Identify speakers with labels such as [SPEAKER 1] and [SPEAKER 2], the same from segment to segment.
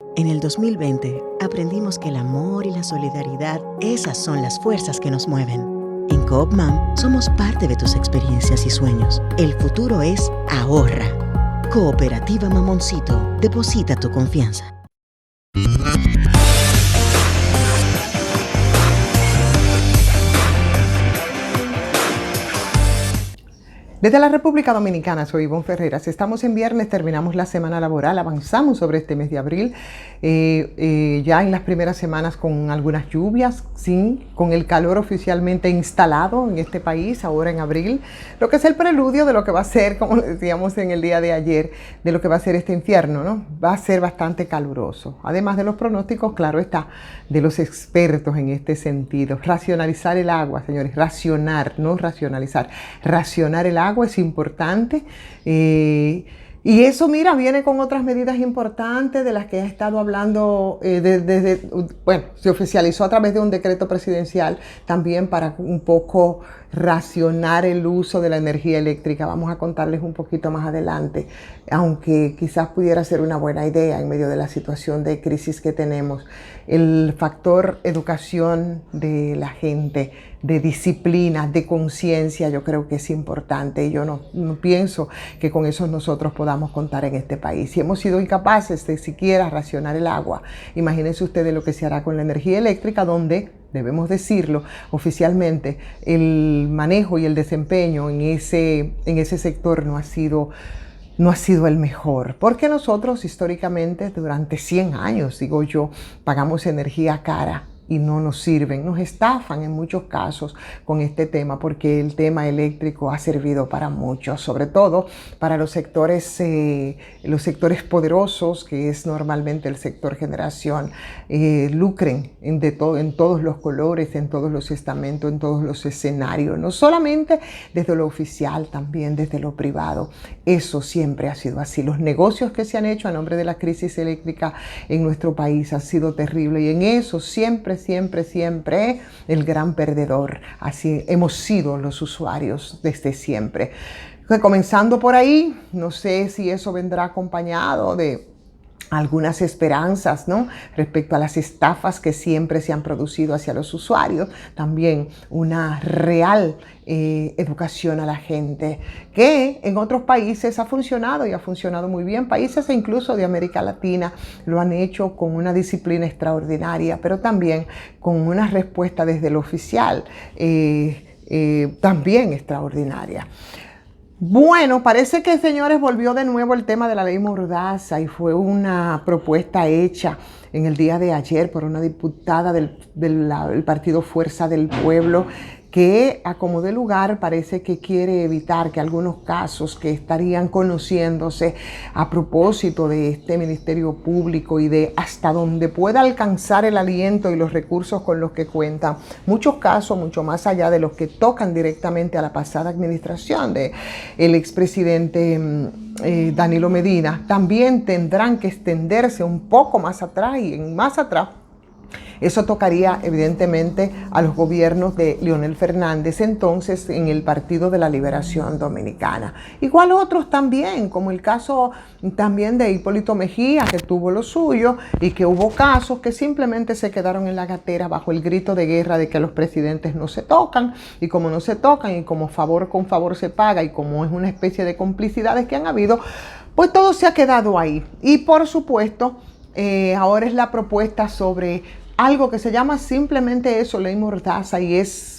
[SPEAKER 1] En el 2020 aprendimos que el amor y la solidaridad, esas son las fuerzas que nos mueven. En Coop Mam somos parte de tus experiencias y sueños. El futuro es ahorra. Cooperativa Mamoncito, deposita tu confianza.
[SPEAKER 2] Desde la República Dominicana, soy Ivonne Ferreras. Estamos en viernes, terminamos la semana laboral, avanzamos sobre este mes de abril, ya en las primeras semanas con algunas lluvias, sí, con el calor oficialmente instalado en este país, ahora en abril, lo que es el preludio de lo que va a ser, como decíamos en el día de ayer, de lo que va a ser este invierno, ¿no? Va a ser bastante caluroso. Además de los pronósticos, claro está, de los expertos en este sentido. Racionalizar el agua, señores, racionar, no racionalizar, racionar el agua es importante, y eso, mira, viene con otras medidas importantes de las que he estado hablando bueno, se oficializó a través de un decreto presidencial también para un poco racionar el uso de la energía eléctrica. Vamos a contarles un poquito más adelante, aunque quizás pudiera ser una buena idea en medio de la situación de crisis que tenemos. El factor educación de la gente, de disciplina, de conciencia, yo creo que es importante, y yo no pienso que con eso nosotros podamos contar en este país. Si hemos sido incapaces de siquiera racionar el agua, imagínense ustedes lo que se hará con la energía eléctrica, donde, debemos decirlo oficialmente, el manejo y el desempeño en ese sector no ha sido el mejor, porque nosotros históricamente durante 100 años, digo yo, pagamos energía cara y no nos sirven, nos estafan en muchos casos con este tema, porque el tema eléctrico ha servido para muchos, sobre todo para los sectores poderosos, que es normalmente el sector generación, lucren en todos los colores, en todos los estamentos, en todos los escenarios, no solamente desde lo oficial, también desde lo privado. Eso siempre ha sido así. Los negocios que se han hecho a nombre de la crisis eléctrica en nuestro país han sido terribles, y en eso siempre el gran perdedor. Así hemos sido los usuarios desde siempre. Comenzando por ahí, no sé si eso vendrá acompañado de algunas esperanzas, ¿no?, respecto a las estafas que siempre se han producido hacia los usuarios. También una real educación a la gente, que en otros países ha funcionado y ha funcionado muy bien. Países incluso de América Latina lo han hecho con una disciplina extraordinaria, pero también con una respuesta desde lo oficial también extraordinaria. Bueno, parece que, señores, volvió de nuevo el tema de la ley Mordaza, y fue una propuesta hecha en el día de ayer por una diputada del partido Fuerza del Pueblo, que a como de lugar parece que quiere evitar que algunos casos que estarían conociéndose a propósito de este Ministerio Público y de hasta donde pueda alcanzar el aliento y los recursos con los que cuentan, muchos casos mucho más allá de los que tocan directamente a la pasada administración del expresidente Danilo Medina, también tendrán que extenderse un poco más atrás y más atrás. Eso tocaría evidentemente a los gobiernos de Leonel Fernández, entonces en el Partido de la Liberación Dominicana. Igual otros también, como el caso también de Hipólito Mejía, que tuvo lo suyo, y que hubo casos que simplemente se quedaron en la gatera bajo el grito de guerra de que los presidentes no se tocan, y como no se tocan, y como favor con favor se paga, y como es una especie de complicidades que han habido, pues todo se ha quedado ahí. Y por supuesto, ahora es la propuesta sobre algo que se llama simplemente eso, ley Mordaza, y es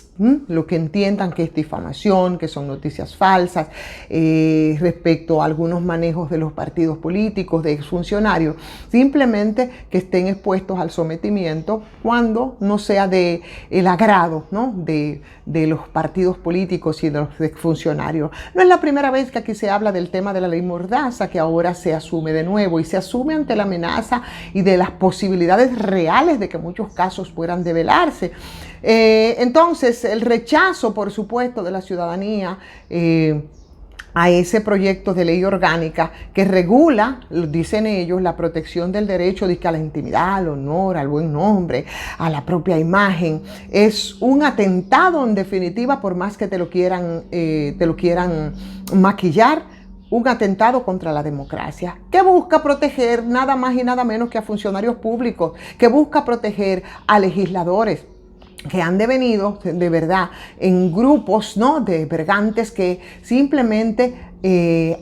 [SPEAKER 2] lo que entiendan que es difamación, que son noticias falsas, respecto a algunos manejos de los partidos políticos, de exfuncionarios, simplemente que estén expuestos al sometimiento cuando no sea de el agrado, ¿no?, de los partidos políticos y de los exfuncionarios. No es la primera vez que aquí se habla del tema de la ley Mordaza, que ahora se asume de nuevo, y se asume ante la amenaza y de las posibilidades reales de que muchos casos puedan develarse. Entonces, el rechazo, por supuesto, de la ciudadanía a ese proyecto de ley orgánica que regula, dicen ellos, la protección del derecho a la intimidad, al honor, al buen nombre, a la propia imagen. Es un atentado, en definitiva, por más que te lo quieran maquillar, un atentado contra la democracia, que busca proteger nada más y nada menos que a funcionarios públicos, que busca proteger a legisladores que han devenido de verdad en grupos, ¿no?, de bergantes que simplemente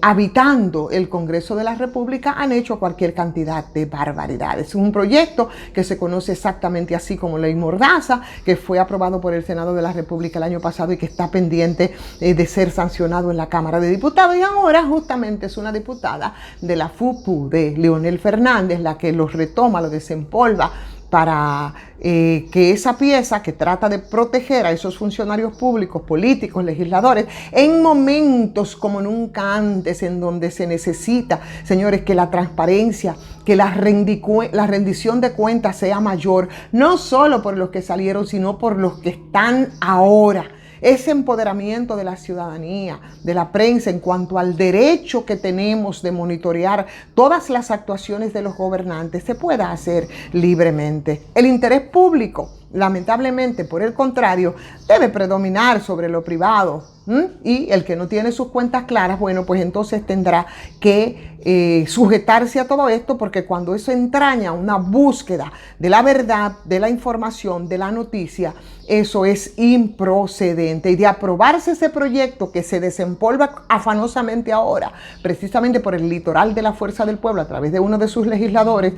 [SPEAKER 2] habitando el Congreso de la República han hecho cualquier cantidad de barbaridades. Es un proyecto que se conoce exactamente así como Ley Mordaza, que fue aprobado por el Senado de la República el año pasado y que está pendiente de ser sancionado en la Cámara de Diputados. Y ahora justamente es una diputada de la FUPU, de Leonel Fernández, la que lo retoma, lo desempolva, para que esa pieza que trata de proteger a esos funcionarios públicos, políticos, legisladores, en momentos como nunca antes, en donde se necesita, señores, que la transparencia, que la rendición de cuentas sea mayor, no solo por los que salieron, sino por los que están ahora. Ese empoderamiento de la ciudadanía, de la prensa, en cuanto al derecho que tenemos de monitorear todas las actuaciones de los gobernantes, se pueda hacer libremente. El interés público, lamentablemente, por el contrario, debe predominar sobre lo privado. Y el que no tiene sus cuentas claras, bueno, pues entonces tendrá que sujetarse a todo esto, porque cuando eso entraña una búsqueda de la verdad, de la información, de la noticia, eso es improcedente. Y de aprobarse ese proyecto que se desempolva afanosamente ahora, precisamente por el litoral de la Fuerza del Pueblo, a través de uno de sus legisladores,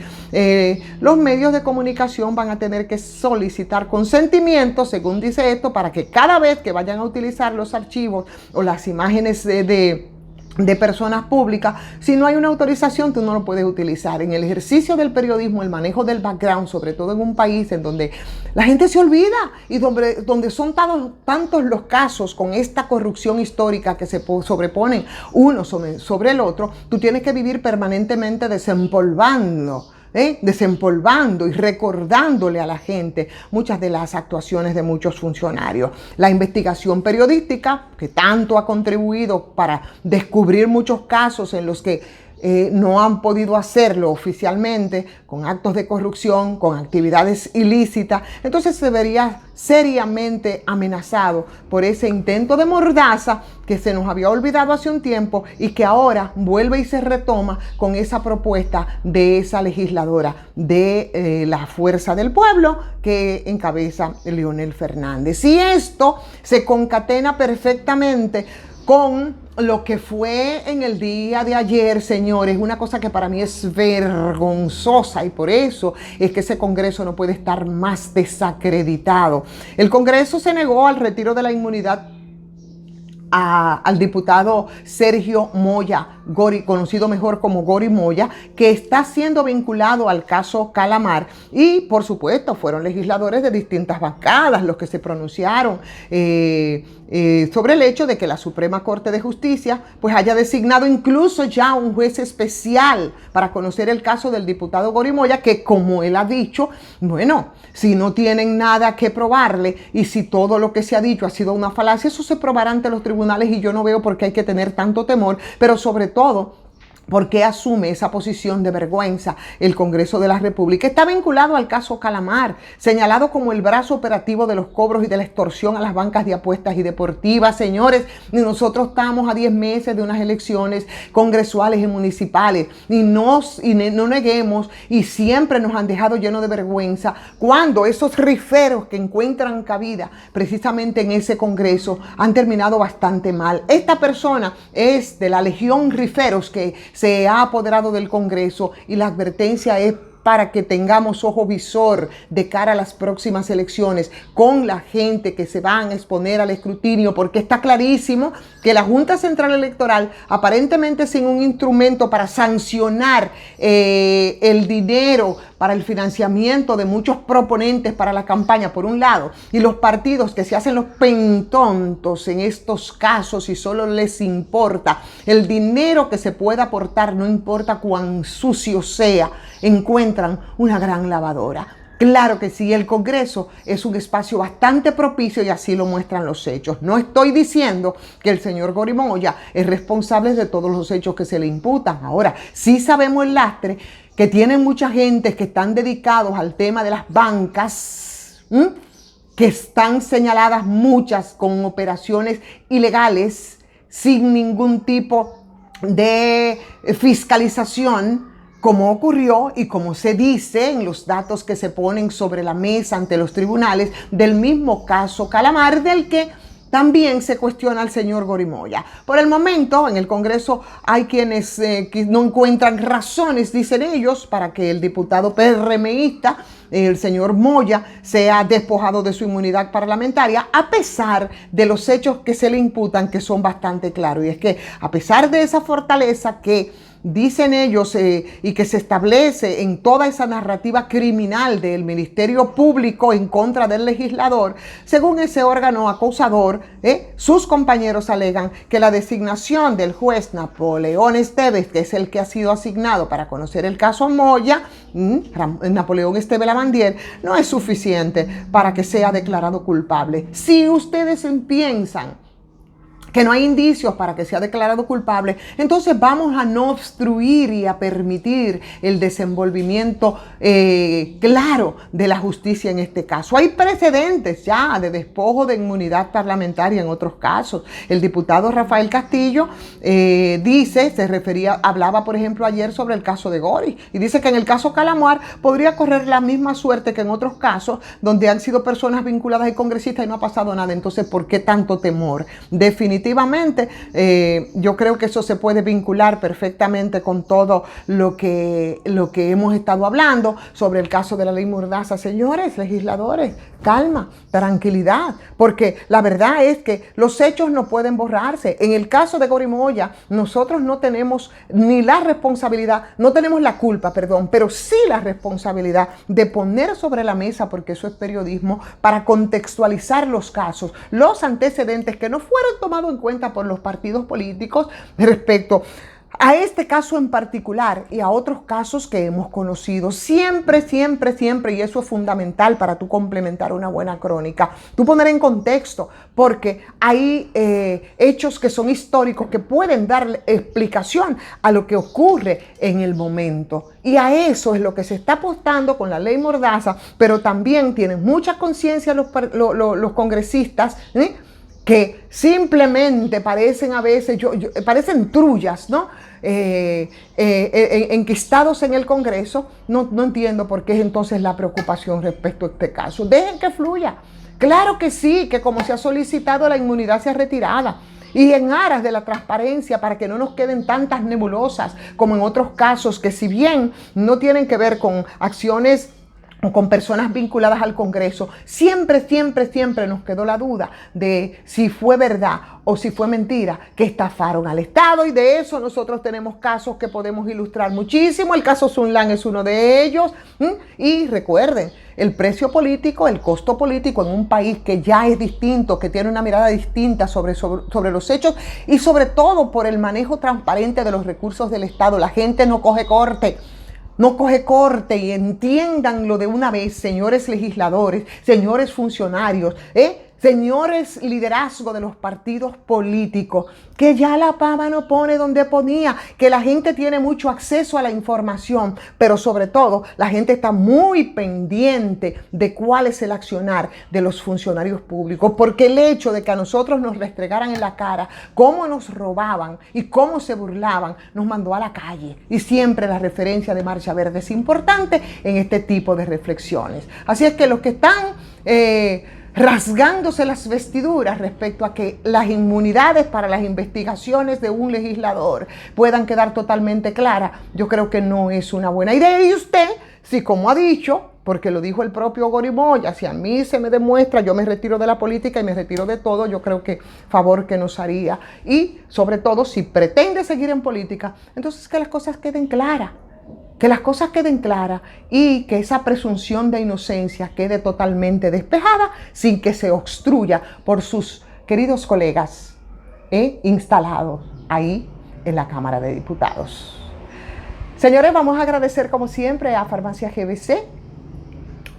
[SPEAKER 2] los medios de comunicación van a tener que solicitar consentimiento, según dice esto, para que cada vez que vayan a utilizar los archivos o las imágenes de personas públicas, si no hay una autorización, tú no lo puedes utilizar. En el ejercicio del periodismo, el manejo del background, sobre todo en un país en donde la gente se olvida y donde son tantos los casos con esta corrupción histórica que se sobreponen uno sobre el otro, tú tienes que vivir permanentemente desempolvando y recordándole a la gente muchas de las actuaciones de muchos funcionarios. La investigación periodística, que tanto ha contribuido para descubrir muchos casos en los que no han podido hacerlo oficialmente, con actos de corrupción, con actividades ilícitas, entonces se vería seriamente amenazado por ese intento de mordaza que se nos había olvidado hace un tiempo y que ahora vuelve y se retoma con esa propuesta de esa legisladora de la Fuerza del Pueblo que encabeza Leonel Fernández. Y esto se concatena perfectamente con lo que fue en el día de ayer, señores, una cosa que para mí es vergonzosa, y por eso es que ese Congreso no puede estar más desacreditado. El Congreso se negó al retiro de la inmunidad al diputado Sergio Moya Gori, conocido mejor como Gori Moya, que está siendo vinculado al caso Calamar, y por supuesto fueron legisladores de distintas bancadas los que se pronunciaron sobre el hecho de que la Suprema Corte de Justicia pues haya designado incluso ya un juez especial para conocer el caso del diputado Gori Moya, que, como él ha dicho, bueno, si no tienen nada que probarle y si todo lo que se ha dicho ha sido una falacia, eso se probará ante los tribunales, y yo no veo por qué hay que tener tanto temor, pero sobre todo, ¿por qué asume esa posición de vergüenza el Congreso de la República? Está vinculado al caso Calamar, señalado como el brazo operativo de los cobros y de la extorsión a las bancas de apuestas y deportivas. Señores, nosotros estamos a 10 meses de unas elecciones congresuales y municipales, y no neguemos, y siempre nos han dejado llenos de vergüenza cuando esos riferos que encuentran cabida precisamente en ese Congreso han terminado bastante mal. Esta persona es de la Legión Riferos que se ha apoderado del Congreso, y la advertencia es para que tengamos ojo visor de cara a las próximas elecciones con la gente que se van a exponer al escrutinio, porque está clarísimo que la Junta Central Electoral, aparentemente sin un instrumento para sancionar el dinero para el financiamiento de muchos proponentes para la campaña, por un lado, y los partidos que se hacen los pentontos en estos casos y solo les importa el dinero que se pueda aportar, no importa cuán sucio sea, encuentran una gran lavadora. Claro que sí, el Congreso es un espacio bastante propicio, y así lo muestran los hechos. No estoy diciendo que el señor Gori Moya es responsable de todos los hechos que se le imputan. Ahora, sí sabemos el lastre que tienen mucha gente que están dedicados al tema de las bancas, que están señaladas muchas con operaciones ilegales sin ningún tipo de fiscalización, como ocurrió y como se dice en los datos que se ponen sobre la mesa ante los tribunales del mismo caso Calamar, del que también se cuestiona al señor Gorimoya. Por el momento, en el Congreso hay quienes que no encuentran razones, dicen ellos, para que el diputado PRMista, el señor Moya, sea despojado de su inmunidad parlamentaria, a pesar de los hechos que se le imputan, que son bastante claros. Y es que, a pesar de esa fortaleza que dicen ellos y que se establece en toda esa narrativa criminal del Ministerio Público en contra del legislador, según ese órgano acusador, sus compañeros alegan que la designación del juez Napoleón Esteves, que es el que ha sido asignado para conocer el caso Moya, Napoleón Esteves Lavandier, no es suficiente para que sea declarado culpable. Si ustedes piensan que no hay indicios para que sea declarado culpable, entonces vamos a no obstruir y a permitir el desenvolvimiento claro de la justicia en este caso. Hay precedentes ya de despojo de inmunidad parlamentaria en otros casos. El diputado Rafael Castillo hablaba por ejemplo ayer sobre el caso de Gori, y dice que en el caso Calamar podría correr la misma suerte que en otros casos donde han sido personas vinculadas y congresistas y no ha pasado nada. Entonces, ¿por qué tanto temor? Definitivamente, yo creo que eso se puede vincular perfectamente con todo lo que hemos estado hablando sobre el caso de la ley Mordaza. Señores legisladores, calma, tranquilidad, porque la verdad es que los hechos no pueden borrarse. En el caso de Gorimoya, nosotros no tenemos ni la responsabilidad, no tenemos la culpa, perdón, pero sí la responsabilidad de poner sobre la mesa, porque eso es periodismo, para contextualizar los casos, los antecedentes que no fueron tomados en cuenta por los partidos políticos respecto a este caso en particular y a otros casos que hemos conocido. Siempre, siempre, siempre, y eso es fundamental para tú complementar una buena crónica, tú poner en contexto, porque hay hechos que son históricos que pueden dar explicación a lo que ocurre en el momento. Y a eso es lo que se está apostando con la ley Mordaza, pero también tienen mucha conciencia los congresistas, que simplemente parecen a veces, parecen trullas, ¿no? Enquistados en el Congreso. No entiendo por qué es entonces la preocupación respecto a este caso. Dejen que fluya. Claro que sí, que como se ha solicitado, la inmunidad sea retirada. Y en aras de la transparencia, para que no nos queden tantas nebulosas como en otros casos que, si bien no tienen que ver con acciones o con personas vinculadas al Congreso, siempre, siempre, siempre nos quedó la duda de si fue verdad o si fue mentira que estafaron al Estado, y de eso nosotros tenemos casos que podemos ilustrar muchísimo. El caso Sunlan es uno de ellos. Y recuerden, el precio político, el costo político en un país que ya es distinto, que tiene una mirada distinta sobre los hechos, y sobre todo por el manejo transparente de los recursos del Estado. La gente no coge corte. No coge corte, y entiéndanlo de una vez, señores legisladores, señores funcionarios, señores liderazgo de los partidos políticos, que ya la pava no pone donde ponía, que la gente tiene mucho acceso a la información, pero sobre todo la gente está muy pendiente de cuál es el accionar de los funcionarios públicos, porque el hecho de que a nosotros nos restregaran en la cara cómo nos robaban y cómo se burlaban, nos mandó a la calle. Y siempre la referencia de Marcha Verde es importante en este tipo de reflexiones. Así es que los que están rasgándose las vestiduras respecto a que las inmunidades para las investigaciones de un legislador puedan quedar totalmente claras, yo creo que no es una buena idea. Y usted, si como ha dicho, porque lo dijo el propio Gorimoya, si a mí se me demuestra, yo me retiro de la política y me retiro de todo, yo creo que favor que nos haría. Y sobre todo, si pretende seguir en política, entonces que las cosas queden claras. Que las cosas queden claras y que esa presunción de inocencia quede totalmente despejada sin que se obstruya por sus queridos colegas instalados ahí en la Cámara de Diputados. Señores, vamos a agradecer como siempre a Farmacia GBC,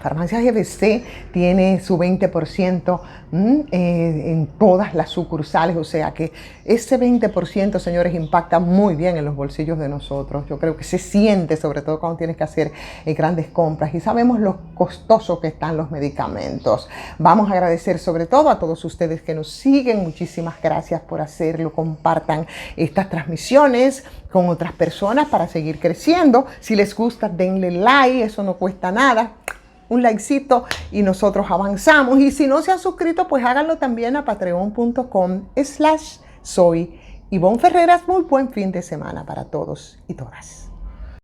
[SPEAKER 2] Farmacias GBC tiene su 20% en todas las sucursales, o sea que ese 20%, señores, impacta muy bien en los bolsillos de nosotros. Yo creo que se siente, sobre todo cuando tienes que hacer grandes compras y sabemos lo costoso que están los medicamentos. Vamos a agradecer sobre todo a todos ustedes que nos siguen. Muchísimas gracias por hacerlo. Compartan estas transmisiones con otras personas para seguir creciendo. Si les gusta, denle like, eso no cuesta nada. Un likecito y nosotros avanzamos. Y si no se han suscrito, pues háganlo también a patreon.com/soy Ivonne Ferreras. Muy buen fin de semana para todos y todas.